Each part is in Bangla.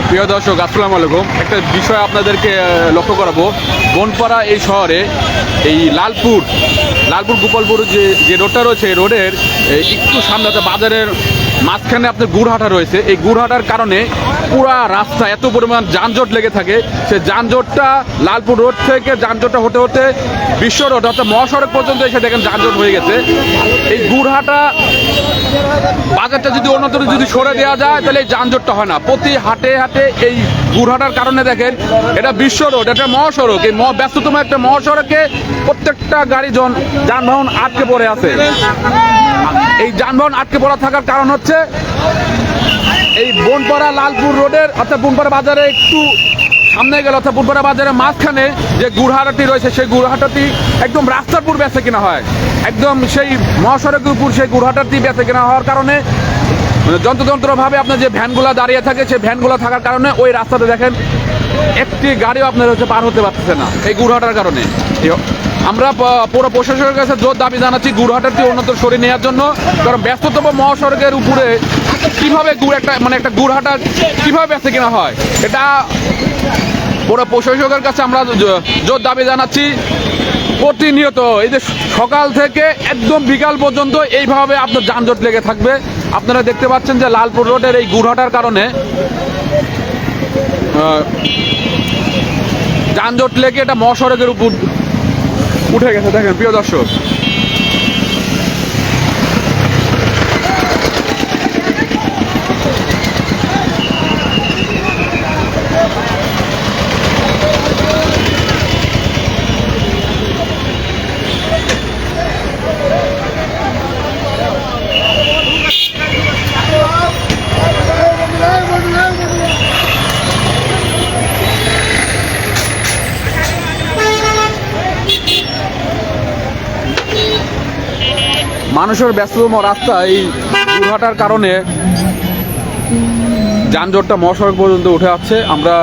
প্রিয় দর্শক, আসসালামু আলাইকুম। একটা বিষয় আপনাদেরকে লক্ষ্য করাবো। বনপাড়া এই শহরে এই লালপুর গোপালপুর যে রোডটা রয়েছে, এই রোডের একটু সামনে বাজারের মাঝখানে আপনার গুড়হাটা রয়েছে। এই গুড়হাটার কারণে পুরা রাস্তা এত পরিমাণ যানজট লেগে থাকে। সে যানজটটা লালপুর রোড থেকে যানজটটা হতে হতে বিশ্ব রোড অর্থাৎ মহাসড়ক পর্যন্ত এসে দেখেন যানজট হয়ে গেছে। এই গুড়হাটা বাজারটা যদি অন্যত্র যদি সরে দেওয়া যায় তাহলে এই যানজটটা হয় না। প্রতি হাটে হাটে এই গুড়হাটার কারণে দেখেন এটা বিশ্ব রোড, এটা মহাসড়ক। এই ব্যস্ততম একটা মহাসড়কে প্রত্যেকটা গাড়ি যানবাহন আটকে পড়ে আছে। এই যানবাহন আটকে পড়া থাকার কারণ হচ্ছে এই বনপাড়া লালপুর রোডের অর্থাৎ বনপাড়া বাজারে একটু সামনে গেলে অর্থাৎ বনপাড়া বাজারের মাঝখানে যে গুড়হাটাটি রয়েছে, সেই গুড়হাটাটি একদম রাস্তার উপর বেচে কেনা হয়, একদম সেই মহাসড়কের উপর সেই গুড়হাটাটি বেচে কেনা হওয়ার কারণে যন্ত্রভাবে আপনার যে ভ্যানগুলো দাঁড়িয়ে থাকে, সেই ভ্যানগুলো থাকার কারণে ওই রাস্তাতে দেখেন একটি গাড়িও আপনার হচ্ছে পার হতে পারতেছে না এই গুড়হাটার কারণে। আমরা পুরো প্রশাসনের কাছে জোর দাবি জানাচ্ছি গুড়হাটাটি অন্যত্র সরিয়ে নেওয়ার জন্য। কারণ ব্যস্ততম মহাসড়কের উপরে কিভাবে একটা গুড়হাটা কিভাবে বেচে কেনা হয়, এটা পুরো প্রশাসকের কাছে আমরা জোর দাবি জানাচ্ছি। প্রতিনিয়ত এই যে সকাল থেকে একদম বিকাল পর্যন্ত এইভাবে আপনার যানজট লেগে থাকবে। আপনারা দেখতে পাচ্ছেন যে লালপুর রোডের এই গুড়হাটার কারণে যানজট লেগে এটা মহাসড়কের উপর উঠে গেছে। দেখেন প্রিয় দর্শক, মানুষের ব্যস্ততম রাস্তা এই গুড়হাটার কারণে যানজটটা মহাসড়ক পর্যন্ত উঠে আসছে। আমরা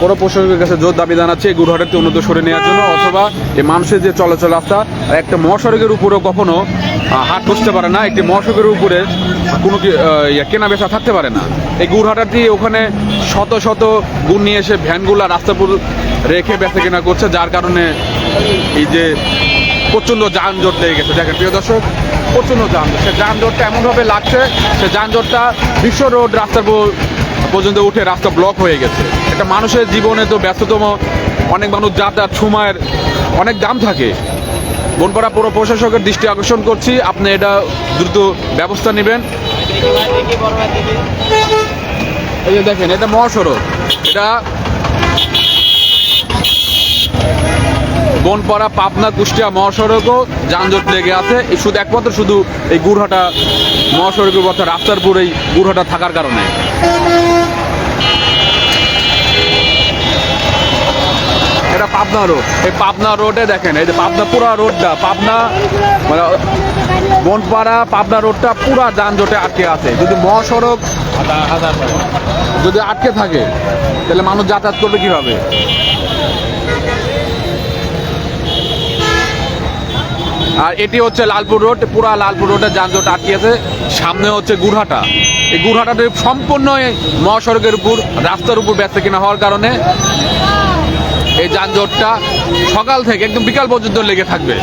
পুরো প্রশাসনের কাছে জোর দাবি জানাচ্ছি এই গুড়হাটাটি উন্নত সরে নেওয়ার জন্য, অথবা এই মানুষের যে চলাচল রাস্তা একটা মহাসড়কের উপরেও কখনো হাট বসতে পারে না, একটি মহাসড়কের উপরে কোনো কেনা বেচা থাকতে পারে না। এই গুড়হাটাটি ওখানে শত শত গুড় নিয়ে এসে ভ্যানগুলা রাস্তার উপর রেখে বেচা কেনা করছে, যার কারণে এই যে প্রচণ্ড যানজট লেগে গেছে। দেখেন প্রিয় দর্শক, প্রচণ্ড যানজট। সে যানজটটা এমনভাবে লাগছে, সে যানজটটা বিশ্ব রোড রাস্তার পর্যন্ত উঠে রাস্তা ব্লক হয়ে গেছে। এটা মানুষের জীবনে তো ব্যস্ততম, অনেক মানুষ যাতায়াত সময়ের অনেক দাম থাকে। বনপাড়া পৌর প্রশাসকের দৃষ্টি আকর্ষণ করছি, আপনি এটা দ্রুত ব্যবস্থা নেবেন। এই যে দেখেন, এটা মহাসড়ক, এটা বনপাড়া পাবনা কুষ্টিয়া মহাসড়কও যানজট লেগে আছে শুধু এই গুড়হাটা মহাসড়কের অর্থাৎ রাস্তার উপর এই গুড়হাটা থাকার কারণে। এটা পাবনা রোড, এই পাবনা রোডে দেখেন এই যে পাবনা পুরা রোডটা, পাবনা মানে বনপাড়া পাবনা রোডটা পুরা যানজটে আটকে আছে। যদি মহাসড়ক যদি আটকে থাকে তাহলে মানুষ যাতায়াত করবে কিভাবে? আর এটি হচ্ছে লালপুর রোড, পুরা লালপুর রোডের যানজট আটকিয়েছে। সামনে হচ্ছে গুড়হাটা, এই গুড়হাটাতে সম্পূর্ণ মহাসড়কের উপর রাস্তার উপর বেচা কেনা হওয়ার কারণে এই যানজটটা সকাল থেকে একদম বিকাল পর্যন্ত লেগে থাকবে।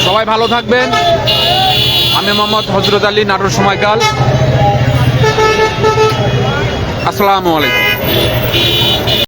সবাই ভালো থাকবেন। আমি মোহাম্মদ হযরত আলী, নাটোর সময়কাল। আসসালামু আলাইকুম।